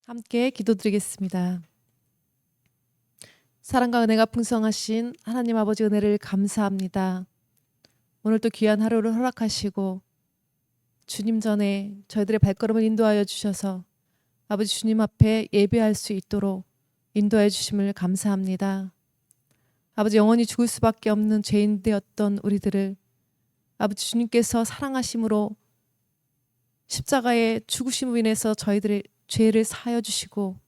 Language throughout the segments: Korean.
함께 기도드리겠습니다. 사랑과 은혜가 풍성하신 하나님 아버지 은혜를 감사합니다. 오늘도 귀한 하루를 허락하시고 주님 전에 저희들의 발걸음을 인도하여 주셔서 아버지 주님 앞에 예배할 수 있도록 인도해 주심을 감사합니다. 아버지 영원히 죽을 수밖에 없는 죄인 되었던 우리들을 아버지 주님께서 사랑하심으로 십자가의 죽으심으로 인해서 저희들의 죄를 사하여 주시고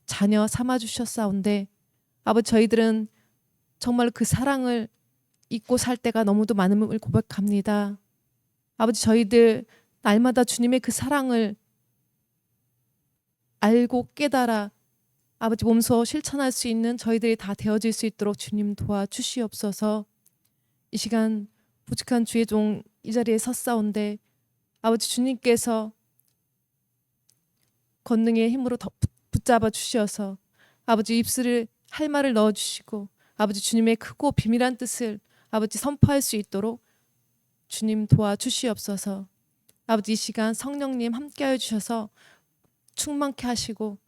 자녀 삼아 주셨사온데 아버지 저희들은 정말 그 사랑을 잊고 살 때가 너무도 많음을 고백합니다. 아버지 저희들 날마다 주님의 그 사랑을 알고 깨달아 아버지 몸소 실천할 수 있는 저희들이 다 되어질 수 있도록 주님 도와주시옵소서. 이 시간 부족한 주의 종 이 자리에 섰사온데 아버지 주님께서 권능의 힘으로 붙잡아 주셔서 아버지 입술을 할 말을 넣어주시고 아버지 주님의 크고 비밀한 뜻을 아버지 선포할 수 있도록 주님 도와주시옵소서. 아버지 이 시간 성령님 함께하여 주셔서 충만케 하시고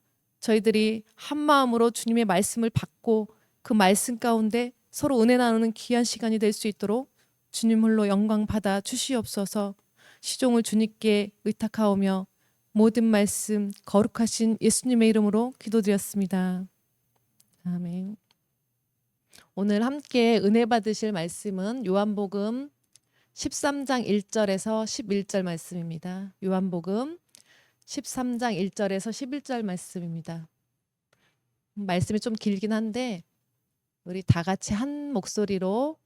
저희들이 한 마음으로 주님의 말씀을 받고 그 말씀 가운데 서로 은혜 나누는 귀한 시간이 될 수 있도록 주님 홀로 영광 받아 주시옵소서. 시종을 주님께 의탁하오며 모든 말씀 거룩하신 예수님의 이름으로 기도드렸습니다. 아멘. 오늘 함께 은혜 받으실 말씀은 요한복음 13장 1절에서 11절 말씀입니다. 요한복음 13장 1절에서 11절 말씀입니다. 말씀이 좀 길긴 한데 우리 다 같이 한 목소리로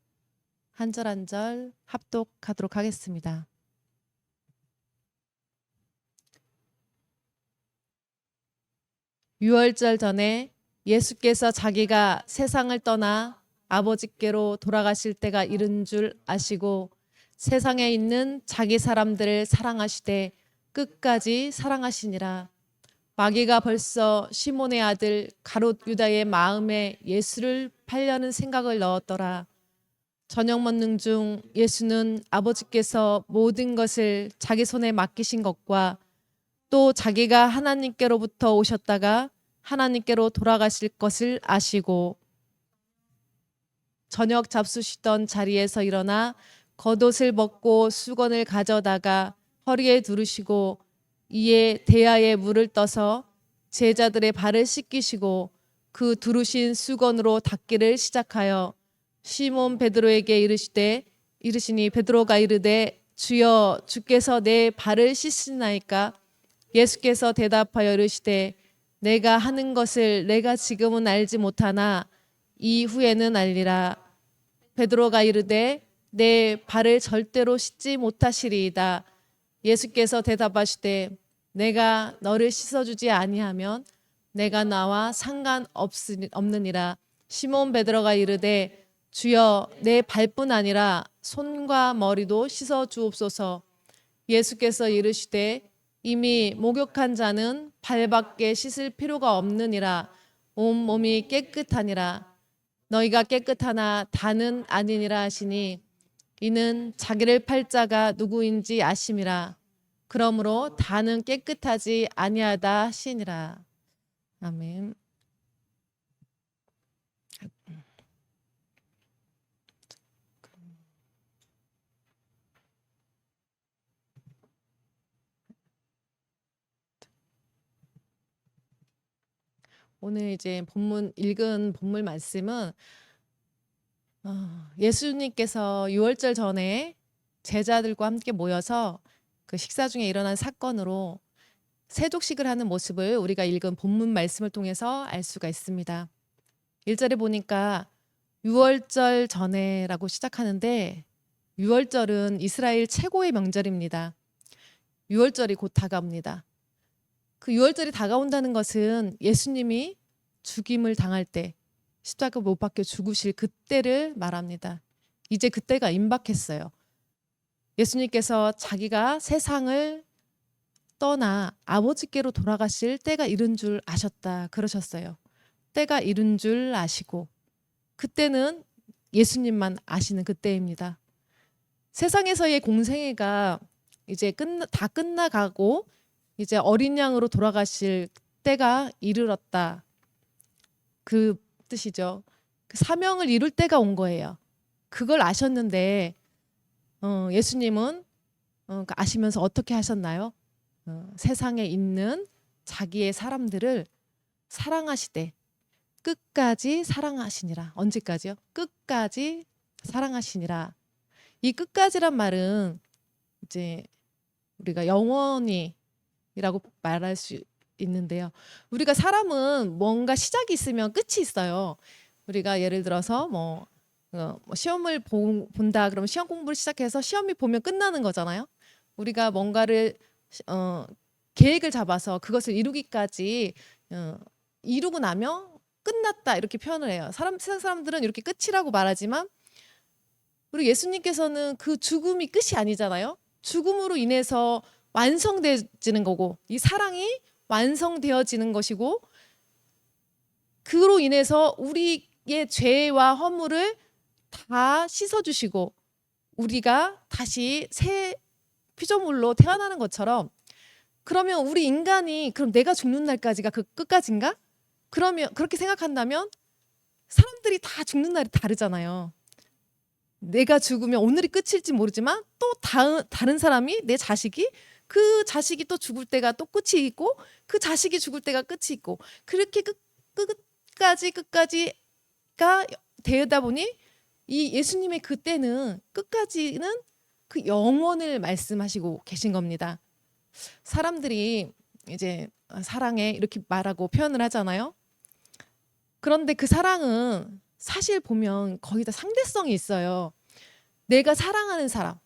한 절 한 절 합독하도록 하겠습니다. 유월절 전에 예수께서 자기가 세상을 떠나 아버지께로 돌아가실 때가 이른 줄 아시고 세상에 있는 자기 사람들을 사랑하시되 끝까지 사랑하시니라. 마귀가 벌써 시몬의 아들 가롯 유다의 마음에 예수를 팔려는 생각을 넣었더라. 저녁 먹는 중 예수는 아버지께서 모든 것을 자기 손에 맡기신 것과 또 자기가 하나님께로부터 오셨다가 하나님께로 돌아가실 것을 아시고 저녁 잡수시던 자리에서 일어나 겉옷을 벗고 수건을 가져다가 허리에 두르시고 이에 대야에 물을 떠서 제자들의 발을 씻기시고 그 두르신 수건으로 닦기를 시작하여 시몬 베드로에게 이르시니 베드로가 이르되 주여 주께서 내 발을 씻으시나이까. 예수께서 대답하여 이르시되 내가 하는 것을 내가 지금은 알지 못하나 이후에는 알리라. 베드로가 이르되 내 발을 절대로 씻지 못하시리이다. 예수께서 대답하시되 내가 너를 씻어주지 아니하면 내가 나와 상관없느니라. 시몬 베드로가 이르되 주여 내 발뿐 아니라 손과 머리도 씻어 주옵소서. 예수께서 이르시되 이미 목욕한 자는 발밖에 씻을 필요가 없느니라. 온 몸이 깨끗하니라. 너희가 깨끗하나 다는 아니니라 하시니 이는 자기를 팔 자가 누구인지 아심이라. 그러므로 다는 깨끗하지 아니하다 하시니라. 아멘. 오늘 이제 읽은 본문 말씀은 예수님께서 유월절 전에 제자들과 함께 모여서 그 식사 중에 일어난 사건으로 세족식을 하는 모습을 우리가 읽은 본문 말씀을 통해서 알 수가 있습니다. 1절에 보니까 유월절 전에라고 시작하는데 유월절은 이스라엘 최고의 명절입니다. 유월절이 곧 다가옵니다. 그 유월절이 다가온다는 것은 예수님이 죽임을 당할 때 십자가 못 박혀 죽으실 그때를 말합니다. 이제 그때가 임박했어요. 예수님께서 자기가 세상을 떠나 아버지께로 돌아가실 때가 이른 줄 아셨다 그러셨어요. 때가 이른 줄 아시고 그때는 예수님만 아시는 그때입니다. 세상에서의 공생애가 이제 다 끝나가고 이제 어린 양으로 돌아가실 때가 이르렀다. 그 뜻이죠. 그 사명을 이룰 때가 온 거예요. 그걸 아셨는데 예수님은 아시면서 어떻게 하셨나요? 세상에 있는 자기의 사람들을 사랑하시되 끝까지 사랑하시니라. 언제까지요? 끝까지 사랑하시니라. 이 끝까지란 말은 이제 우리가 영원히라고 말할 수 있는데요. 우리가 사람은 뭔가 시작이 있으면 끝이 있어요. 우리가 예를 들어서 뭐 시험을 본다 그러면 시험 공부를 시작해서 시험이 보면 끝나는 거잖아요. 우리가 뭔가를 계획을 잡아서 그것을 이루기까지 이루고 나면 끝났다 이렇게 표현을 해요. 세상 사람들은 이렇게 끝이라고 말하지만 우리 예수님께서는 그 죽음이 끝이 아니잖아요. 죽음으로 인해서 완성되어지는 거고 이 사랑이 완성되어지는 것이고 그로 인해서 우리의 죄와 허물을 다 씻어주시고 우리가 다시 새 피조물로 태어나는 것처럼 그러면 우리 인간이 그럼 내가 죽는 날까지가 그 끝까지인가? 그러면 그렇게 생각한다면 사람들이 다 죽는 날이 다르잖아요. 내가 죽으면 오늘이 끝일지 모르지만 또 다른 사람이 내 자식이 그 자식이 또 죽을 때가 또 끝이 있고 그 자식이 죽을 때가 끝이 있고 그렇게 끝까지가 되다 보니 이 예수님의 그때는 끝까지는 그 영원을 말씀하시고 계신 겁니다. 사람들이 이제 사랑해 이렇게 말하고 표현을 하잖아요. 그런데 그 사랑은 사실 보면 거의 다 상대성이 있어요. 내가 사랑하는 사람,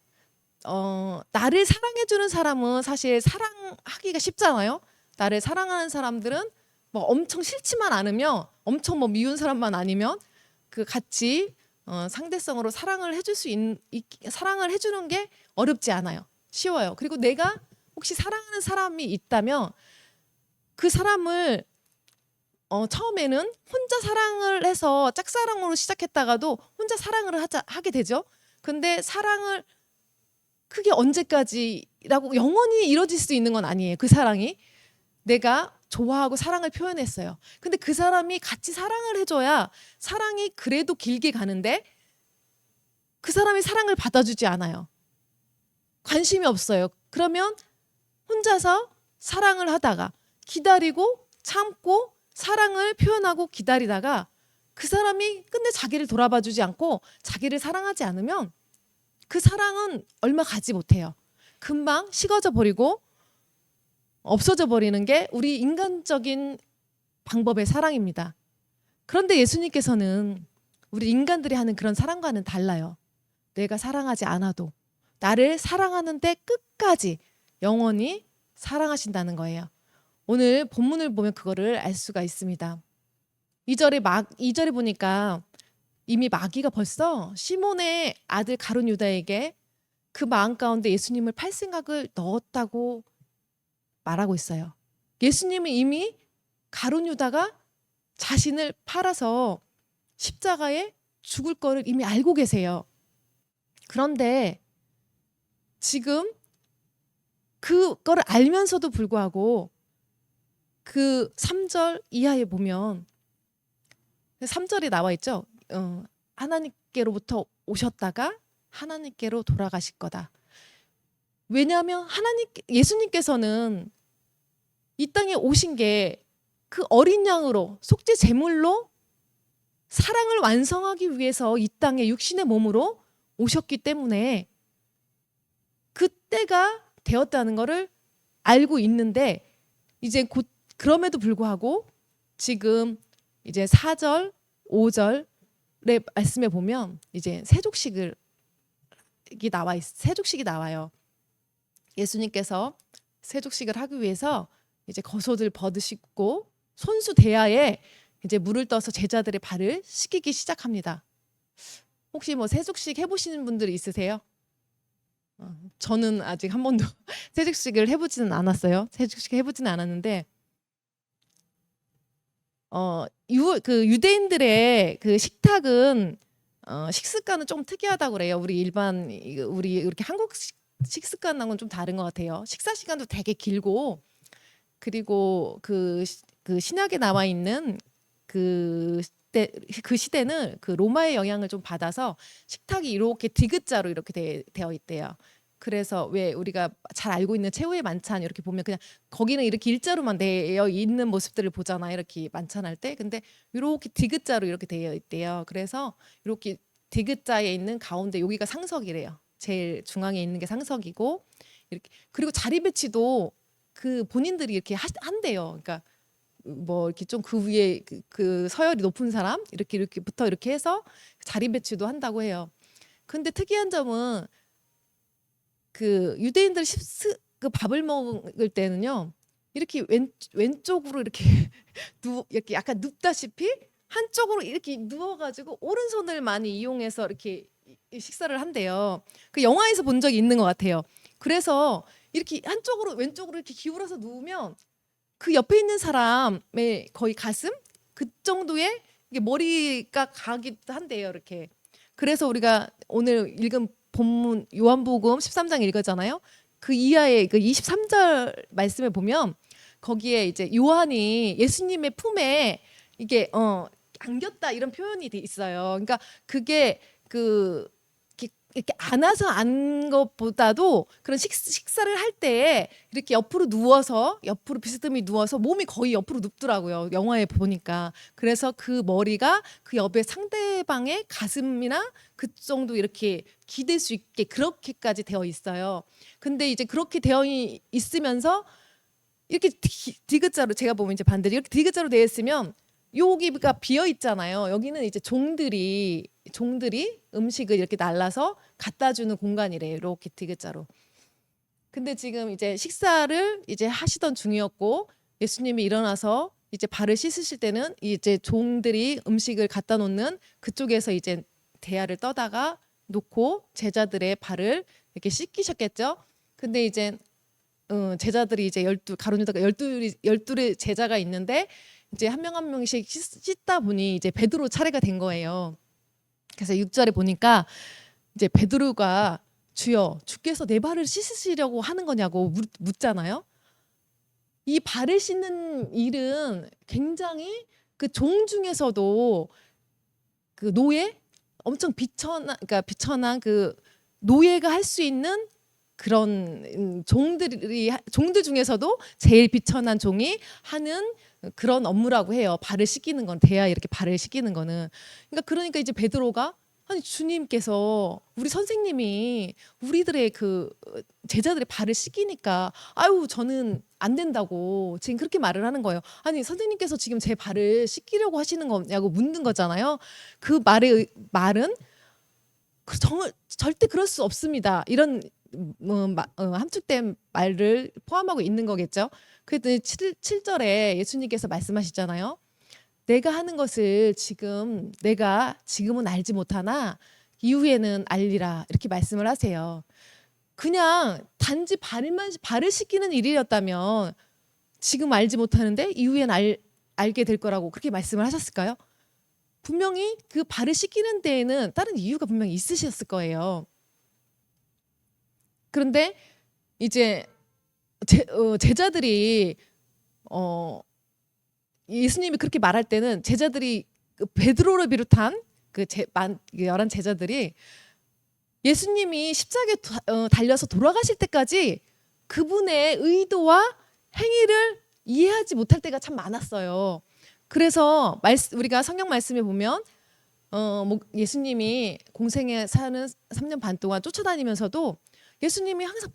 나를 사랑해주는 사람은 사실 사랑하기가 쉽잖아요. 나를 사랑하는 사람들은 뭐 엄청 싫지만 않으면, 엄청 뭐 미운 사람만 아니면 그 같이 상대성으로 사랑을 사랑을 해주는 게 어렵지 않아요. 쉬워요. 그리고 내가 혹시 사랑하는 사람이 있다면 그 사람을 처음에는 혼자 사랑을 해서 짝사랑으로 시작했다가도 혼자 사랑을 하게 되죠. 근데 사랑을 그게 언제까지라고 영원히 이루어질 수 있는 건 아니에요. 그 사랑이 내가 좋아하고 사랑을 표현했어요. 근데 그 사람이 같이 사랑을 해줘야 사랑이 그래도 길게 가는데 그 사람이 사랑을 받아주지 않아요. 관심이 없어요. 그러면 혼자서 사랑을 하다가 기다리고 참고 사랑을 표현하고 기다리다가 그 사람이 끝내 자기를 돌아봐주지 않고 자기를 사랑하지 않으면 그 사랑은 얼마 가지 못해요. 금방 식어져 버리고 없어져 버리는 게 우리 인간적인 방법의 사랑입니다. 그런데 예수님께서는 우리 인간들이 하는 그런 사랑과는 달라요. 내가 사랑하지 않아도 나를 사랑하는데 끝까지 영원히 사랑하신다는 거예요. 오늘 본문을 보면 그거를 알 수가 있습니다. 2절에 보니까 이미 마귀가 벌써 시몬의 아들 가룟 유다에게 그 마음 가운데 예수님을 팔 생각을 넣었다고 말하고 있어요. 예수님은 이미 가룟 유다가 자신을 팔아서 십자가에 죽을 거를 이미 알고 계세요. 그런데 지금 그거를 알면서도 불구하고 그 3절 이하에 보면 3절에 나와 있죠. 하나님께로부터 오셨다가 하나님께로 돌아가실 거다. 왜냐하면 예수님께서는 이 땅에 오신 게 그 어린 양으로 속죄 제물로 사랑을 완성하기 위해서 이 땅에 육신의 몸으로 오셨기 때문에 그때가 되었다는 것을 알고 있는데 이제 곧 그럼에도 불구하고 지금 이제 4절, 5절의 말씀에 보면 이제 세족식이 나와요. 예수님께서 세족식을 하기 위해서 이제 겉옷을 벗으시고 손수 대야에 이제 물을 떠서 제자들의 발을 씻기기 시작합니다. 혹시 뭐 세족식 해보시는 분들 있으세요? 저는 아직 한 번도 세족식을 해보지는 않았어요. 세족식 해보지는 않았는데 그 유대인들의 그 식탁은 식습관은 좀 특이하다고 그래요. 우리 이렇게 한국 식습관하고는 좀 다른 것 같아요. 식사 시간도 되게 길고 그리고 그 그 신약에 나와 있는 그 시대는 그 로마의 영향을 좀 받아서 식탁이 이렇게 디귿자로 이렇게 되어 있대요. 그래서 왜 우리가 잘 알고 있는 최후의 만찬 이렇게 보면 그냥 거기는 이렇게 일자로만 되어 있는 모습들을 보잖아요. 이렇게 만찬할 때. 근데 이렇게 디귿자로 이렇게 되어 있대요. 그래서 이렇게 디귿자에 있는 가운데 여기가 상석이래요. 제일 중앙에 있는 게 상석이고 이렇게 그리고 자리 배치도 그 본인들이 이렇게 한대요. 그러니까 뭐 이렇게 좀 그 위에 그 서열이 높은 사람 이렇게부터 이렇게 해서 자리 배치도 한다고 해요. 근데 특이한 점은 그 유대인들 그 밥을 먹을 때는요 이렇게 왼쪽으로 이렇게 이렇게 약간 눕다시피 한쪽으로 이렇게 누워가지고 오른손을 많이 이용해서 이렇게 식사를 한대요. 그 영화에서 본 적이 있는 것 같아요. 그래서 이렇게 한쪽으로 왼쪽으로 이렇게 기울어서 누우면 그 옆에 있는 사람의 거의 가슴 그 정도의 이게 머리가 가기도 한대요. 이렇게. 그래서 우리가 오늘 읽은 본문 요한복음 13장 읽었잖아요. 그 이하의 그 23절 말씀에 보면 거기에 이제 요한이 예수님의 품에 이게 안겼다 이런 표현이 돼 있어요. 그러니까 그게 그 이렇게 안아서 안 것보다도 그런 식사를 할 때 이렇게 옆으로 누워서 옆으로 비스듬히 누워서 몸이 거의 옆으로 눕더라고요. 영화에 보니까. 그래서 그 머리가 그 옆에 상대방의 가슴이나 그 정도 이렇게 기댈 수 있게 그렇게까지 되어 있어요. 근데 이제 그렇게 되어 있으면서 이렇게 디귿자로 제가 보면 이제 반대로 이렇게 디귿자로 되어 있으면 여기가 비어 있잖아요. 여기는 이제 종들이 음식을 이렇게 날라서 갖다 주는 공간이래요. 이렇게 디귿자로. 근데 지금 이제 식사를 이제 하시던 중이었고 예수님이 일어나서 이제 발을 씻으실 때는 이제 종들이 음식을 갖다 놓는 그쪽에서 이제 대야를 떠다가 놓고 제자들의 발을 이렇게 씻기셨겠죠. 근데 이제 제자들이 이제 가룟 유다가 12의 제자가 있는데 이제 한 명 한 명씩 씻다 보니 이제 베드로 차례가 된 거예요. 그래서 6절에 보니까 이제 베드로가 주여 주께서 내 발을 씻으시려고 하는 거냐고 묻잖아요. 이 발을 씻는 일은 굉장히 그 종 중에서도 그 노예 엄청 비천한 그 노예가 할 수 있는 그런 종들 중에서도 제일 비천한 종이 하는 그런 업무라고 해요. 발을 씻기는 건 대야 이렇게 발을 씻기는 거는. 그러니까 이제 베드로가 아니 주님께서 우리 선생님이 우리들의 그 제자들의 발을 씻기니까 아유 저는 안 된다고 지금 그렇게 말을 하는 거예요. 아니 선생님께서 지금 제 발을 씻기려고 하시는 거냐고 묻는 거잖아요. 그 말은 절대 그럴 수 없습니다. 이런 함축된 말을 포함하고 있는 거겠죠. 그랬더니 7절에 예수님께서 말씀하시잖아요. 내가 하는 것을 내가 지금은 알지 못하나 이후에는 알리라 이렇게 말씀을 하세요. 그냥 단지 발을 씻기는 일이었다면 지금 알지 못하는데 이후엔 알게 될 거라고 그렇게 말씀을 하셨을까요? 분명히 그 발을 씻기는 데에는 다른 이유가 분명히 있으셨을 거예요. 그런데 이제 제자들이 예수님이 그렇게 말할 때는 제자들이 베드로를 비롯한 그 11 제자들이 예수님이 십자가에 달려서 돌아가실 때까지 그분의 의도와 행위를 이해하지 못할 때가 참 많았어요. 그래서 우리가 성경 말씀에 보면 예수님이 공생에 사는 3년 반 동안 쫓아다니면서도 예수님이 항상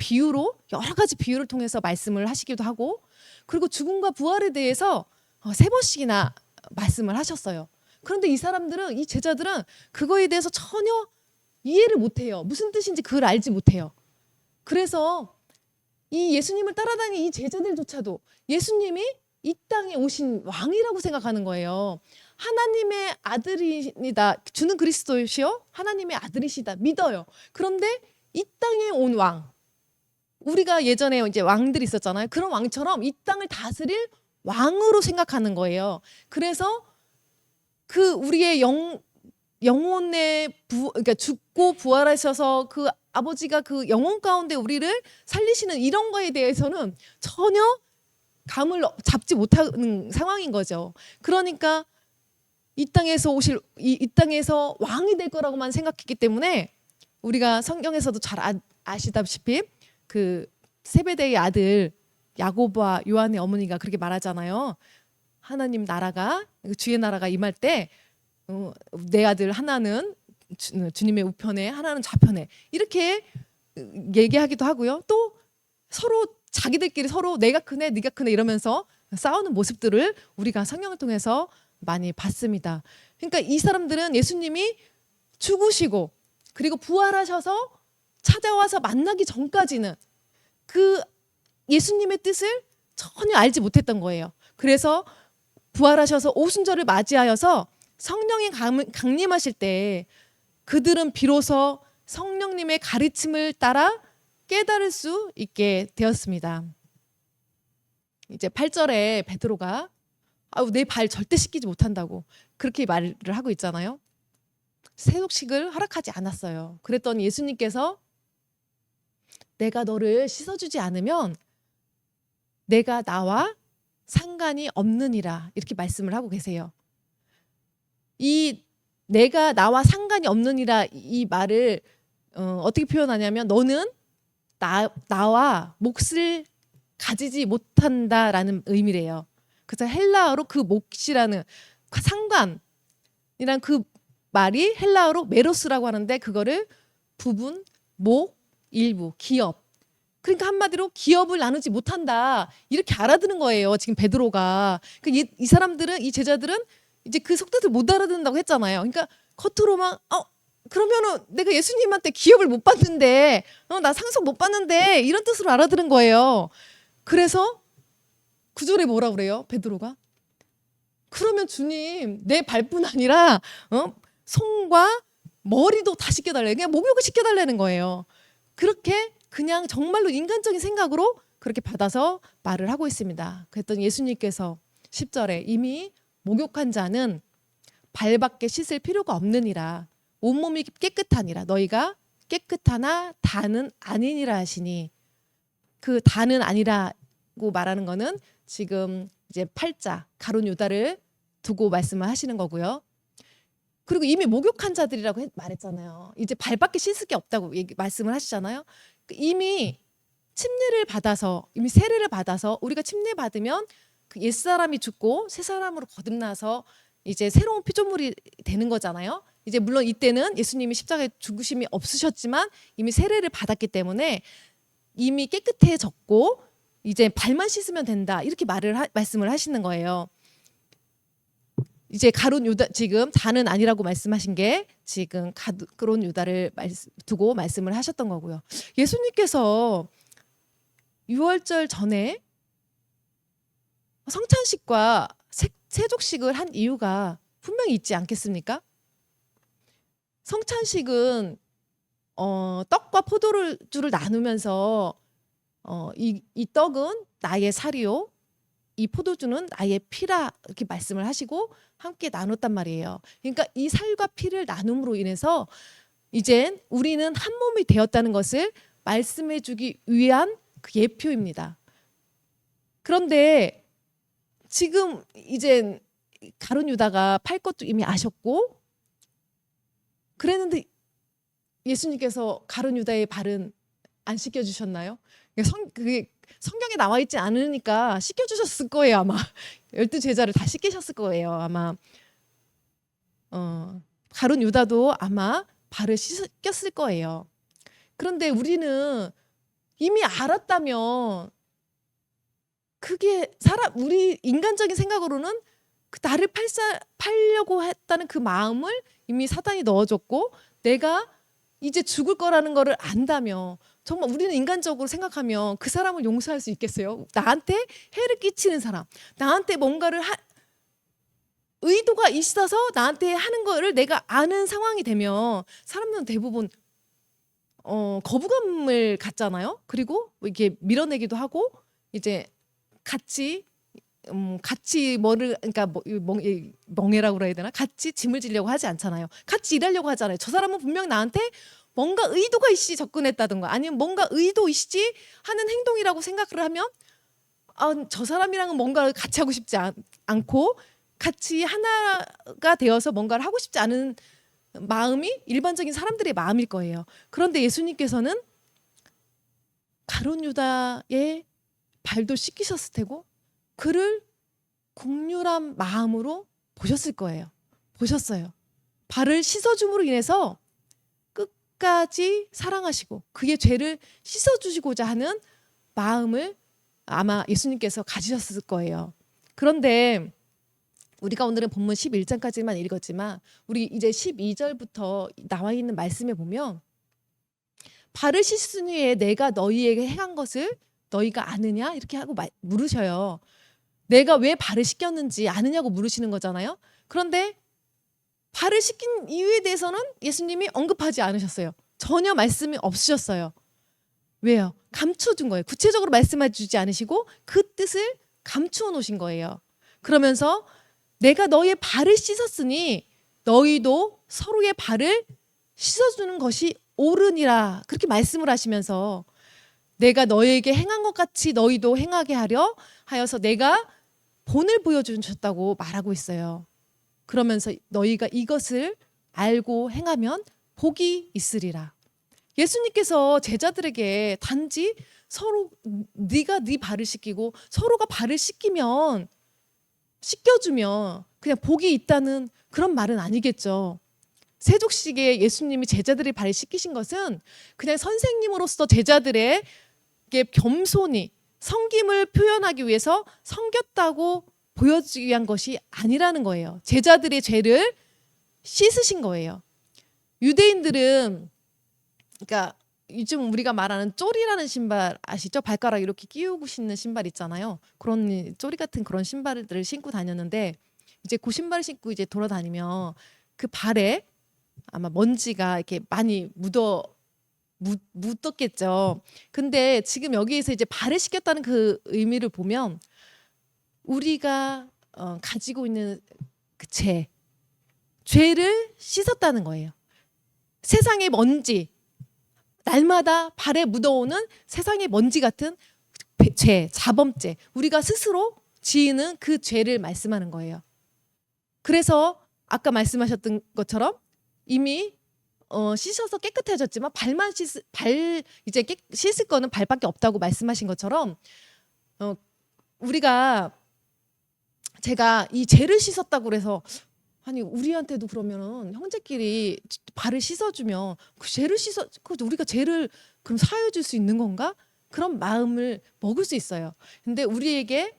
여러 가지 비유를 통해서 말씀을 하시기도 하고 그리고 죽음과 부활에 대해서 3번씩이나 말씀을 하셨어요. 그런데 이 제자들은 그거에 대해서 전혀 이해를 못해요. 무슨 뜻인지 그걸 알지 못해요. 그래서 이 예수님을 따라다니는 이 제자들조차도 예수님이 이 땅에 오신 왕이라고 생각하는 거예요. 하나님의 아들이다. 주는 그리스도시요 하나님의 아들이시다. 믿어요. 그런데 이 땅에 온 왕. 우리가 예전에 이제 왕들이 있었잖아요. 그런 왕처럼 이 땅을 다스릴 왕으로 생각하는 거예요. 그래서 그 우리의 영혼의 그러니까 죽고 부활하셔서 그 아버지가 그 영혼 가운데 우리를 살리시는 이런 거에 대해서는 전혀 감을 잡지 못하는 상황인 거죠. 그러니까 이 땅에서 왕이 될 거라고만 생각했기 때문에 우리가 성경에서도 잘 아시다시피 그 세베대의 아들 야고보와 요한의 어머니가 그렇게 말하잖아요. 하나님 나라가 주의 나라가 임할 때 내 아들 하나는 주님의 우편에 하나는 좌편에 이렇게 얘기하기도 하고요. 또 서로 자기들끼리 서로 내가 크네 네가 크네 이러면서 싸우는 모습들을 우리가 성경을 통해서 많이 봤습니다. 그러니까 이 사람들은 예수님이 죽으시고 그리고 부활하셔서 찾아와서 만나기 전까지는 그 예수님의 뜻을 전혀 알지 못했던 거예요. 그래서 부활하셔서 오순절을 맞이하여서 성령이 강림하실 때 그들은 비로소 성령님의 가르침을 따라 깨달을 수 있게 되었습니다. 이제 8절에 베드로가 내 발 절대 씻기지 못한다고 그렇게 말을 하고 있잖아요. 세속식을 허락하지 않았어요. 그랬더니 예수님께서 내가 너를 씻어주지 않으면 내가 나와 상관이 없느니라 이렇게 말씀을 하고 계세요. 이 내가 나와 상관이 없느니라 이 말을 어떻게 표현하냐면 너는 나와 몫을 가지지 못한다라는 의미래요. 그래서 헬라어로 그 몫이라는 상관이란 그 말이 헬라어로 메로스라고 하는데 그거를 부분, 목, 일부, 기업. 그러니까 한마디로 기업을 나누지 못한다 이렇게 알아듣는 거예요. 지금 베드로가. 이 사람들은 이 제자들은 이제 그 속뜻을 못 알아듣는다고 했잖아요. 그러니까 겉으로만 그러면은 내가 예수님한테 기업을 못 받는데 나 상속 못 받는데 이런 뜻으로 알아들은 거예요. 그래서 9절에 뭐라 그래요? 베드로가 그러면 주님 내 발뿐 아니라 손과 머리도 다 씻겨달래. 그냥 목욕을 씻겨달라는 거예요. 그렇게 그냥 정말로 인간적인 생각으로 그렇게 받아서 말을 하고 있습니다. 그랬더니 예수님께서 10절에 이미 목욕한 자는 발밖에 씻을 필요가 없느니라. 온몸이 깨끗하니라. 너희가 깨끗하나 다는 아니니라 하시니 그 다는 아니라고 말하는 거는 지금 이제 팔자 가룟 유다를 두고 말씀을 하시는 거고요. 그리고 이미 목욕한 자들이라고 말했잖아요. 이제 발밖에 씻을 게 없다고 말씀을 하시잖아요. 이미 침례를 받아서 이미 세례를 받아서 우리가 침례 받으면 그 옛사람이 죽고 새 사람으로 거듭나서 이제 새로운 피조물이 되는 거잖아요. 이제 물론 이때는 예수님이 십자가에 죽으심이 없으셨지만 이미 세례를 받았기 때문에 이미 깨끗해졌고 이제 발만 씻으면 된다 이렇게 말씀을 하시는 거예요. 이제 가룟 유다 지금 다는 아니라고 말씀하신 게 지금 가룟 유다를 두고 말씀을 하셨던 거고요. 예수님께서 유월절 전에 성찬식과 세족식을 한 이유가 분명히 있지 않겠습니까? 성찬식은 떡과 포도주를 나누면서 이 떡은 나의 살이요 이 포도주는 나의 피라 이렇게 말씀을 하시고 함께 나눴단 말이에요. 그러니까 이 살과 피를 나눔으로 인해서 이젠 우리는 한 몸이 되었다는 것을 말씀해 주기 위한 그 예표입니다. 그런데 지금 이제 가룟 유다가 팔 것도 이미 아셨고 그랬는데 예수님께서 가룟 유다의 발은 안 씻겨주셨나요? 그게 성경에 나와 있지 않으니까 씻겨주셨을 거예요 아마. 12제자를 다 씻기셨을 거예요 아마. 가룟 유다도 아마 발을 씻겼을 거예요. 그런데 우리는 이미 알았다면 그게 우리 인간적인 생각으로는 나를 팔려고 했다는 그 마음을 이미 사단이 넣어줬고 내가 이제 죽을 거라는 거를 안다며 정말 우리는 인간적으로 생각하면 그 사람을 용서할 수 있겠어요? 나한테 해를 끼치는 사람, 나한테 뭔가를 의도가 있어서 나한테 하는 거를 내가 아는 상황이 되면 사람들은 대부분 거부감을 갖잖아요. 그리고 이렇게 밀어내기도 하고 이제 같이 뭐를 그러니까 멍해라고 그래야 되나? 같이 짐을 지려고 하지 않잖아요. 같이 일하려고 하잖아요. 저 사람은 분명 나한테 뭔가 의도가 있이 접근했다든가 아니면 뭔가 의도 있이 하는 행동이라고 생각을 하면 저 사람이랑은 뭔가를 같이 하고 싶지 않고 같이 하나가 되어서 뭔가를 하고 싶지 않은 마음이 일반적인 사람들의 마음일 거예요. 그런데 예수님께서는 가룟 유다의 발도 씻기셨을 테고 그를 긍휼한 마음으로 보셨을 거예요. 보셨어요. 발을 씻어줌으로 인해서 끝까지 사랑하시고 그의 죄를 씻어주시고자 하는 마음을 아마 예수님께서 가지셨을 거예요. 그런데 우리가 오늘은 본문 11장까지만 읽었지만 우리 이제 12절부터 나와 있는 말씀에 보면 발을 씻은 후에 내가 너희에게 행한 것을 너희가 아느냐? 이렇게 하고 물으셔요. 내가 왜 발을 씻겼는지 아느냐고 물으시는 거잖아요. 그런데 발을 씻긴 이유에 대해서는 예수님이 언급하지 않으셨어요. 전혀 말씀이 없으셨어요. 왜요? 감춰둔 거예요. 구체적으로 말씀해 주지 않으시고 그 뜻을 감추어 놓으신 거예요. 그러면서 내가 너희의 발을 씻었으니 너희도 서로의 발을 씻어주는 것이 옳으니라 그렇게 말씀을 하시면서 내가 너희에게 행한 것 같이 너희도 행하게 하려 하여서 내가 본을 보여주셨다고 말하고 있어요. 그러면서 너희가 이것을 알고 행하면 복이 있으리라. 예수님께서 제자들에게 단지 서로 네가 네 발을 씻기고 서로가 발을 씻기면 씻겨주면 그냥 복이 있다는 그런 말은 아니겠죠. 세족식에 예수님이 제자들의 발을 씻기신 것은 그냥 선생님으로서 제자들에게 겸손히 섬김을 표현하기 위해서 섬겼다고 보여주기 위한 것이 아니라는 거예요. 제자들의 죄를 씻으신 거예요. 유대인들은 그러니까 요즘 우리가 말하는 쪼리라는 신발 아시죠? 발가락 이렇게 끼우고 신는 신발 있잖아요. 그런 쪼리 같은 그런 신발들을 신고 다녔는데 이제 그 신발을 신고 이제 돌아다니면 그 발에 아마 먼지가 이렇게 많이 묻었겠죠. 근데 지금 여기에서 이제 발을 씻겼다는 그 의미를 보면 우리가 가지고 있는 그 죄를 씻었다는 거예요. 세상의 먼지, 날마다 발에 묻어오는 세상의 먼지 같은 죄, 자범죄, 우리가 스스로 지은 그 죄를 말씀하는 거예요. 그래서 아까 말씀하셨던 것처럼 이미 씻어서 깨끗해졌지만 이제 씻을 거는 발밖에 없다고 말씀하신 것처럼 제가 이 죄를 씻었다고 그래서 아니 우리한테도 그러면은 형제끼리 발을 씻어주면 우리가 죄를 그럼 사하여 줄 수 있는 건가? 그런 마음을 먹을 수 있어요. 근데 우리에게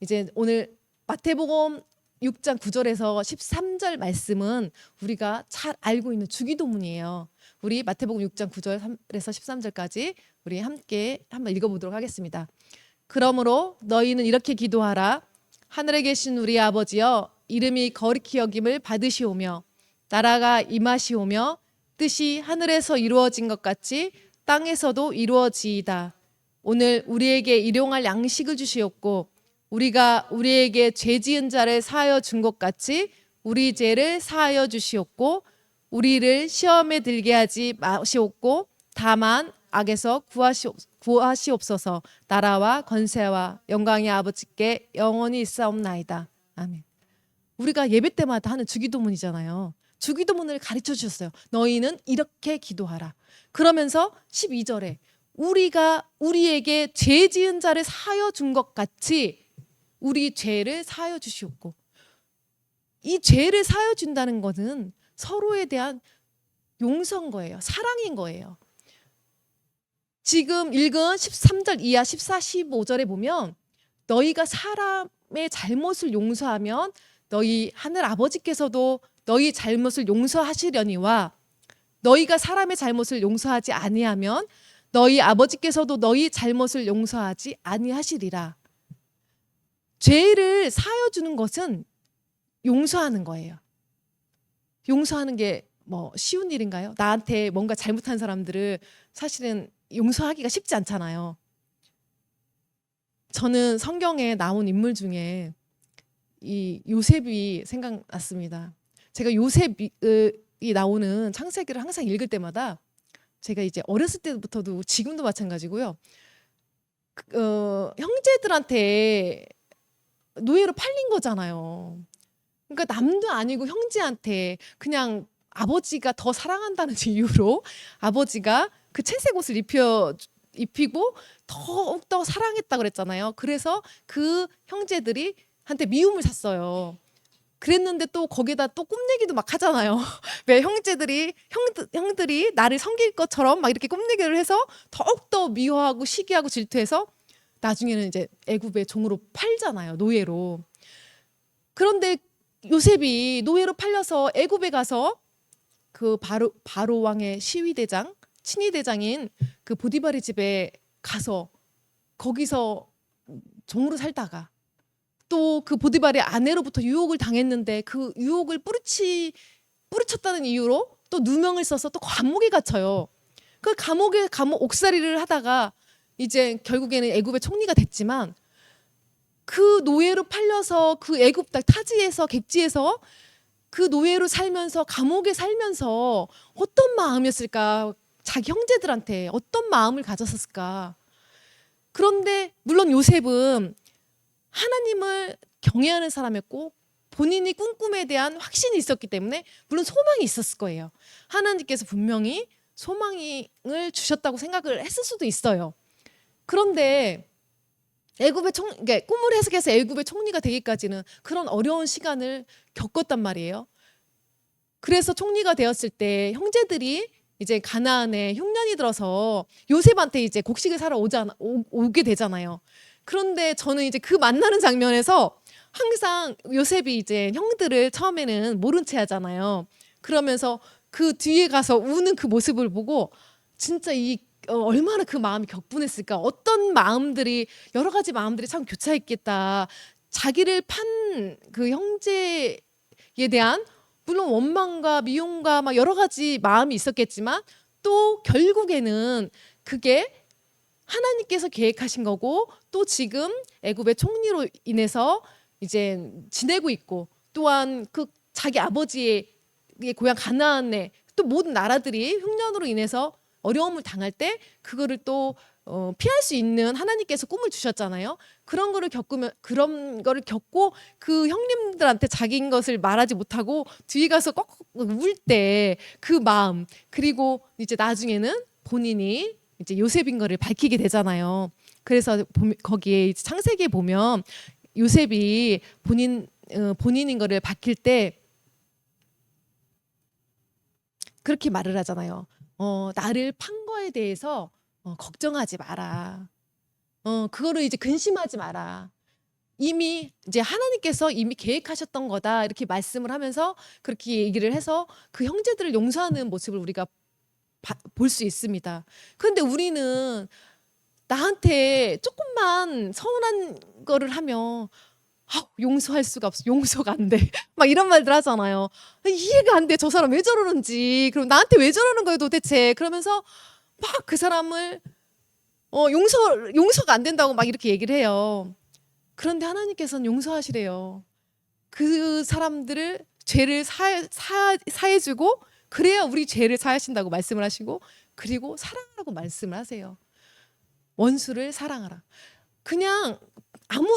이제 오늘 마태복음 6장 9절에서 13절 말씀은 우리가 잘 알고 있는 주기도문이에요. 우리 마태복음 6장 9절에서 13절까지 우리 함께 한번 읽어보도록 하겠습니다. 그러므로 너희는 이렇게 기도하라. 하늘에 계신 우리 아버지여 이름이 거룩히 여김을 받으시오며 나라가 임하시오며 뜻이 하늘에서 이루어진 것 같이 땅에서도 이루어지이다. 오늘 우리에게 일용할 양식을 주시옵고 우리가 우리에게 죄 지은 자를 사하여 준 것 같이 우리 죄를 사하여 주시옵고 우리를 시험에 들게 하지 마시옵고 다만 악에서 구하시옵소서. 나라와 권세와 영광이 아버지께 영원히 있사옵나이다. 아멘. 우리가 예배 때마다 하는 주기도문이잖아요. 주기도문을 가르쳐 주셨어요. 너희는 이렇게 기도하라. 그러면서 12절에 우리가 우리에게 죄 지은 자를 사하여 준 것 같이 우리 죄를 사하여 주시옵고, 이 죄를 사하여 준다는 것은 서로에 대한 용서인 거예요. 사랑인 거예요. 지금 읽은 13절 이하 14, 15절에 보면 너희가 사람의 잘못을 용서하면 너희 하늘 아버지께서도 너희 잘못을 용서하시려니와 너희가 사람의 잘못을 용서하지 아니하면 너희 아버지께서도 너희 잘못을 용서하지 아니하시리라. 죄를 사하여 주는 것은 용서하는 거예요. 용서하는 게 뭐 쉬운 일인가요? 나한테 뭔가 잘못한 사람들을 사실은 용서하기가 쉽지 않잖아요. 저는 성경에 나온 인물 중에 이 요셉이 생각났습니다. 제가 요셉이 나오는 창세기를 항상 읽을 때마다 제가 이제 어렸을 때부터도 지금도 마찬가지고요. 형제들한테 노예로 팔린 거잖아요. 그러니까 남도 아니고 형제한테 그냥 아버지가 더 사랑한다는 이유로 아버지가 그 채색 옷을 입히고 더욱더 사랑했다 그랬잖아요. 그래서 그 형제들이 한테 미움을 샀어요. 그랬는데 또 거기다 또 꿈얘기도 막 하잖아요. 왜 형들이 나를 섬길 것처럼 막 이렇게 꿈얘기를 해서 더욱더 미워하고 시기하고 질투해서 나중에는 이제 애굽의 종으로 팔잖아요. 노예로. 그런데 요셉이 노예로 팔려서 애굽에 가서 그 바로 왕의 시위대장, 친위대장인 그 보디발의 집에 가서 거기서 종으로 살다가 또 그 보디발의 아내로부터 유혹을 당했는데 그 유혹을 뿌리쳤다는 이유로 또 누명을 써서 또 감옥에 갇혀요. 그 감옥 옥살이를 하다가 이제 결국에는 애굽의 총리가 됐지만 그 노예로 팔려서 그 애굽 땅 타지에서 객지에서 그 노예로 살면서 감옥에 살면서 어떤 마음이었을까? 자기 형제들한테 어떤 마음을 가졌을까? 그런데 물론 요셉은 하나님을 경외하는 사람이었고 본인이 꿈에 대한 확신이 있었기 때문에 물론 소망이 있었을 거예요. 하나님께서 분명히 소망을 주셨다고 생각을 했을 수도 있어요. 그런데 그러니까 꿈을 해석해서 애굽의 총리가 되기까지는 그런 어려운 시간을 겪었단 말이에요. 그래서 총리가 되었을 때 형제들이 이제 가나안에 흉년이 들어서 요셉한테 이제 곡식을 사러 오게 되잖아요. 그런데 저는 이제 그 만나는 장면에서 항상 요셉이 이제 형들을 처음에는 모른 채 하잖아요. 그러면서 그 뒤에 가서 우는 그 모습을 보고 진짜 얼마나 그 마음이 격분했을까. 어떤 마음들이 여러 가지 마음들이 참 교차했겠다. 자기를 판 그 형제에 대한 물론 원망과 미움과 막 여러 가지 마음이 있었겠지만 또 결국에는 그게 하나님께서 계획하신 거고 또 지금 애굽의 총리로 인해서 이제 지내고 있고 또한 그 자기 아버지의 고향 가나안에 또 모든 나라들이 흉년으로 인해서 어려움을 당할 때 그거를 또 피할 수 있는 하나님께서 꿈을 주셨잖아요. 그런 거를 겪고 그 형님들한테 자기인 것을 말하지 못하고 뒤에 가서 꼭 울 때 그 마음 그리고 이제 나중에는 본인이 이제 요셉인 거를 밝히게 되잖아요. 그래서 거기에 이제 창세기에 보면 요셉이 본인인 거를 밝힐 때 그렇게 말을 하잖아요. 나를 판 거에 대해서 걱정하지 마라. 그거를 이제 근심하지 마라. 이미 이제 하나님께서 이미 계획하셨던 거다 이렇게 말씀을 하면서 그렇게 얘기를 해서 그 형제들을 용서하는 모습을 우리가 볼 수 있습니다. 그런데 우리는 나한테 조금만 서운한 거를 하면 용서할 수가 없어. 용서가 안 돼. 막 이런 말들 하잖아요. 이해가 안 돼. 저 사람 왜 저러는지. 그럼 나한테 왜 저러는 거예요 도대체. 그러면서 막 그 사람을 용서가 안 된다고 막 이렇게 얘기를 해요. 그런데 하나님께서는 용서하시래요. 그 사람들을 죄를 사해주고 그래야 우리 죄를 사하신다고 말씀을 하시고 그리고 사랑하라고 말씀을 하세요. 원수를 사랑하라. 그냥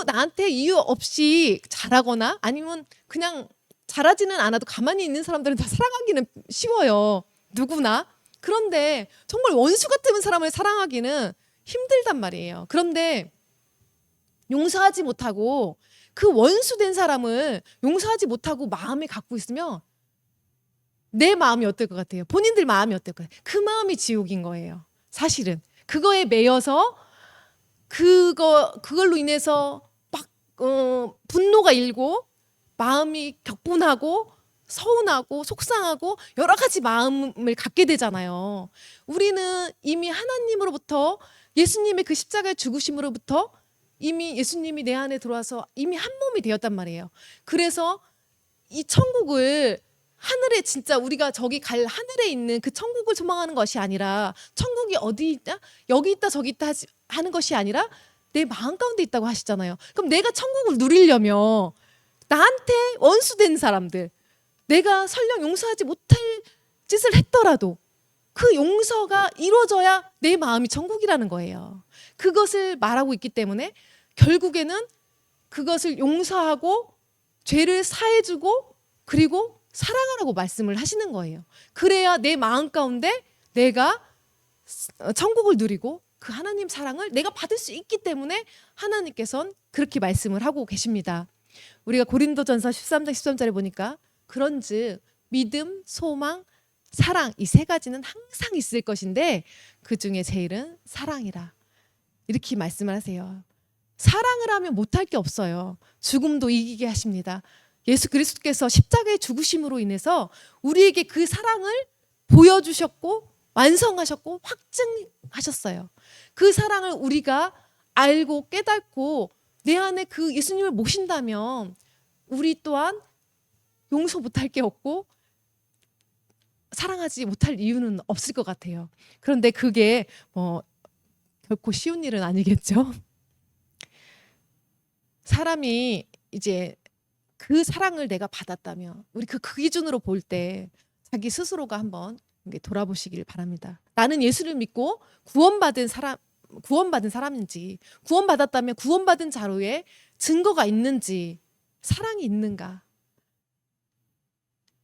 나한테 이유 없이 잘하거나 아니면 그냥 잘하지는 않아도 가만히 있는 사람들은 다 사랑하기는 쉬워요. 누구나. 그런데 정말 원수 같은 사람을 사랑하기는 힘들단 말이에요. 그런데 용서하지 못하고 그 원수된 사람을 용서하지 못하고 마음에 갖고 있으면 내 마음이 어떨 것 같아요? 본인들 마음이 어떨 것 같아요? 그 마음이 지옥인 거예요. 사실은 그거에 매여서 그걸로 인해서 막 분노가 일고 마음이 격분하고 서운하고 속상하고 여러 가지 마음을 갖게 되잖아요. 우리는 이미 하나님으로부터 예수님의 그 십자가의 죽으심으로부터 이미 예수님이 내 안에 들어와서 이미 한 몸이 되었단 말이에요. 그래서 이 천국을 하늘에 진짜 우리가 저기 갈 하늘에 있는 그 천국을 소망하는 것이 아니라 천국이 어디 있다? 여기 있다 저기 있다 하는 것이 아니라 내 마음 가운데 있다고 하시잖아요. 그럼 내가 천국을 누리려면 나한테 원수된 사람들 내가 설령 용서하지 못할 짓을 했더라도 그 용서가 이루어져야 내 마음이 천국이라는 거예요. 그것을 말하고 있기 때문에 결국에는 그것을 용서하고 죄를 사해주고 그리고 사랑하라고 말씀을 하시는 거예요. 그래야 내 마음 가운데 내가 천국을 누리고 그 하나님 사랑을 내가 받을 수 있기 때문에 하나님께서는 그렇게 말씀을 하고 계십니다. 우리가 고린도전서 13장 13절에 보니까 그런즉 믿음, 소망, 사랑 이 세 가지는 항상 있을 것인데 그 중에 제일은 사랑이라. 이렇게 말씀을 하세요. 사랑을 하면 못할 게 없어요. 죽음도 이기게 하십니다. 예수 그리스도께서 십자가의 죽으심으로 인해서 우리에게 그 사랑을 보여주셨고 완성하셨고 확증하셨어요. 그 사랑을 우리가 알고 깨닫고 내 안에 그 예수님을 모신다면 우리 또한 용서 못할 게 없고 사랑하지 못할 이유는 없을 것 같아요. 그런데 그게 결코 쉬운 일은 아니겠죠. 사람이 이제 그 사랑을 내가 받았다면 우리 그 기준으로 볼 때 자기 스스로가 한번 돌아보시길 바랍니다. 나는 예수를 믿고 구원받은 사람인지, 구원받았다면 구원받은 자료에 증거가 있는지, 사랑이 있는가?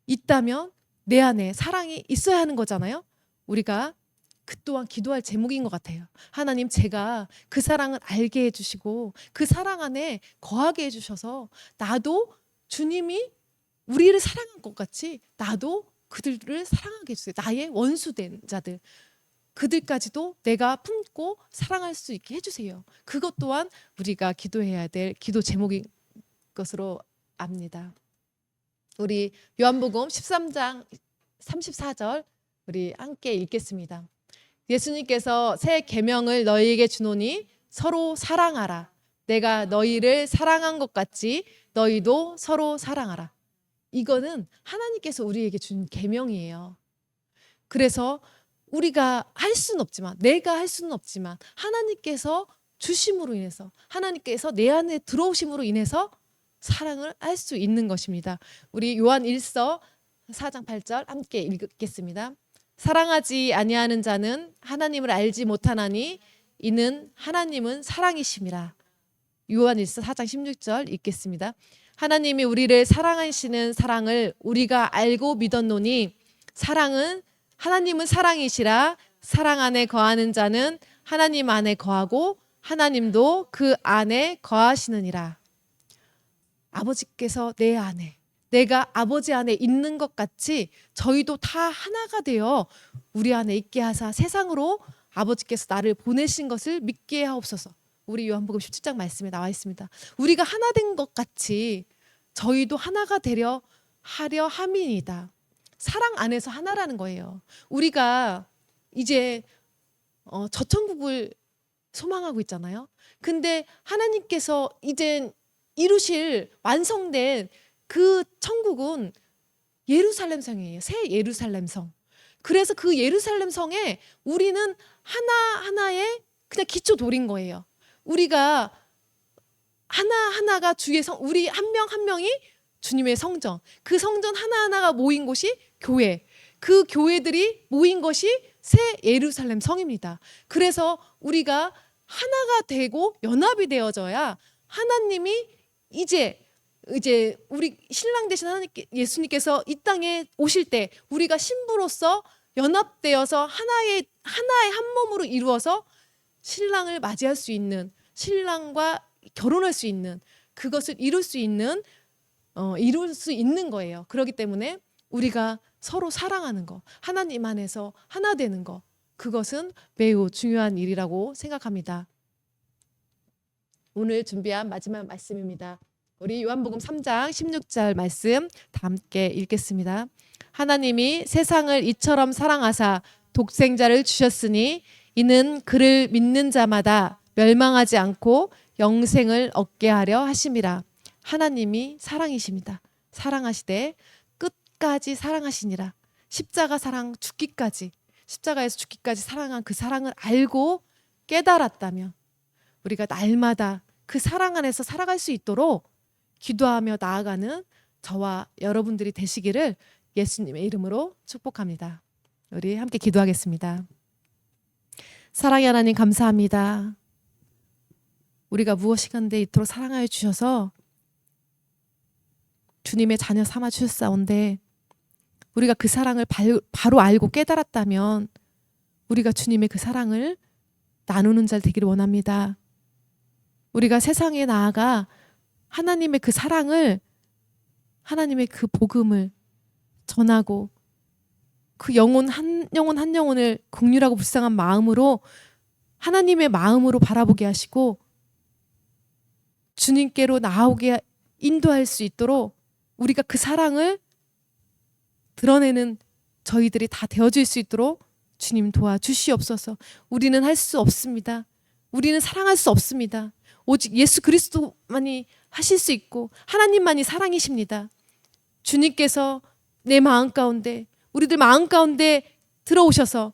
있다면 내 안에 사랑이 있어야 하는 거잖아요. 우리가 그 또한 기도할 제목인 것 같아요. 하나님, 제가 그 사랑을 알게 해주시고 그 사랑 안에 거하게 해주셔서 나도 주님이 우리를 사랑한 것 같이 나도 그들을 사랑하게 해주세요. 나의 원수된 자들, 그들까지도 내가 품고 사랑할 수 있게 해주세요. 그것 또한 우리가 기도해야 될 기도 제목인 것으로 압니다. 우리 요한복음 13장 34절 우리 함께 읽겠습니다. 예수님께서 새 계명을 너희에게 주노니 서로 사랑하라. 내가 너희를 사랑한 것 같이 너희도 서로 사랑하라. 이거는 하나님께서 우리에게 준 계명이에요. 그래서 우리가 할 수는 없지만, 내가 할 수는 없지만 하나님께서 주심으로 인해서, 하나님께서 내 안에 들어오심으로 인해서 사랑을 할 수 있는 것입니다. 우리 요한 1서 4장 8절 함께 읽겠습니다. 사랑하지 아니하는 자는 하나님을 알지 못하나니 이는 하나님은 사랑이심이라. 요한 1서 4장 16절 읽겠습니다. 하나님이 우리를 사랑하시는 사랑을 우리가 알고 믿었노니 사랑은 하나님은 사랑이시라. 사랑 안에 거하는 자는 하나님 안에 거하고 하나님도 그 안에 거하시느니라. 아버지께서 내 안에, 내가 아버지 안에 있는 것 같이 저희도 다 하나가 되어 우리 안에 있게 하사 세상으로 아버지께서 나를 보내신 것을 믿게 하옵소서. 우리 요한복음 17장 말씀에 나와 있습니다. 우리가 하나 된 것 같이 저희도 하나가 되려 하려 함이니이다. 사랑 안에서 하나라는 거예요. 우리가 이제 저천국을 소망하고 있잖아요. 근데 하나님께서 이제 이루실 완성된 그 천국은 예루살렘 성이에요. 새 예루살렘 성. 그래서 그 예루살렘 성에 우리는 하나하나의 그냥 기초돌인 거예요. 우리가 하나하나가 주의 성, 우리 한 명 한 명이 주님의 성전. 그 성전 하나하나가 모인 곳이 교회. 그 교회들이 모인 것이 새 예루살렘 성입니다. 그래서 우리가 하나가 되고 연합이 되어져야 하나님이 이제 우리 신랑 되신 하나님께 예수님께서 이 땅에 오실 때 우리가 신부로서 연합되어서 하나의 한 몸으로 이루어서 신랑을 맞이할 수 있는, 신랑과 결혼할 수 있는, 그것을 이룰 수 있는 거예요. 그렇기 때문에 우리가 서로 사랑하는 거, 하나님 안에서 하나 되는 거, 그것은 매우 중요한 일이라고 생각합니다. 오늘 준비한 마지막 말씀입니다. 우리 요한복음 3장 16절 말씀 다 함께 읽겠습니다. 하나님이 세상을 이처럼 사랑하사 독생자를 주셨으니 이는 그를 믿는 자마다 멸망하지 않고 영생을 얻게 하려 하심이라. 하나님이 사랑이십니다. 사랑하시되 끝까지 사랑하시니라. 십자가 사랑 죽기까지, 십자가에서 죽기까지 사랑한 그 사랑을 알고 깨달았다면 우리가 날마다 그 사랑 안에서 살아갈 수 있도록 기도하며 나아가는 저와 여러분들이 되시기를 예수님의 이름으로 축복합니다. 우리 함께 기도하겠습니다. 사랑의 하나님 감사합니다. 우리가 무엇이간데 이토록 사랑하여 주셔서 주님의 자녀 삼아 주셨사온데 우리가 그 사랑을 바로 알고 깨달았다면 우리가 주님의 그 사랑을 나누는 자 되기를 원합니다. 우리가 세상에 나아가 하나님의 그 사랑을, 하나님의 그 복음을 전하고 그 영혼 한 영혼을 긍휼하고 불쌍한 마음으로 하나님의 마음으로 바라보게 하시고 주님께로 나오게 인도할 수 있도록 우리가 그 사랑을 드러내는 저희들이 다 되어질 수 있도록 주님 도와주시옵소서. 우리는 할 수 없습니다. 우리는 사랑할 수 없습니다. 오직 예수 그리스도만이 하실 수 있고 하나님만이 사랑이십니다. 주님께서 내 마음 가운데, 우리들 마음 가운데 들어오셔서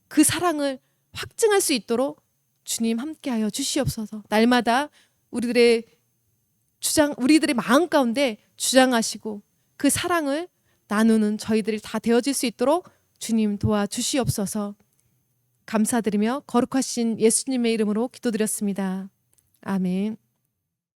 그 사랑을 확증할 수 있도록 주님 함께하여 주시옵소서. 날마다 우리들의 마음 가운데 주장하시고 그 사랑을 나누는 저희들이 다 되어질 수 있도록 주님 도와주시옵소서. 감사드리며 거룩하신 예수님의 이름으로 기도드렸습니다. 아멘.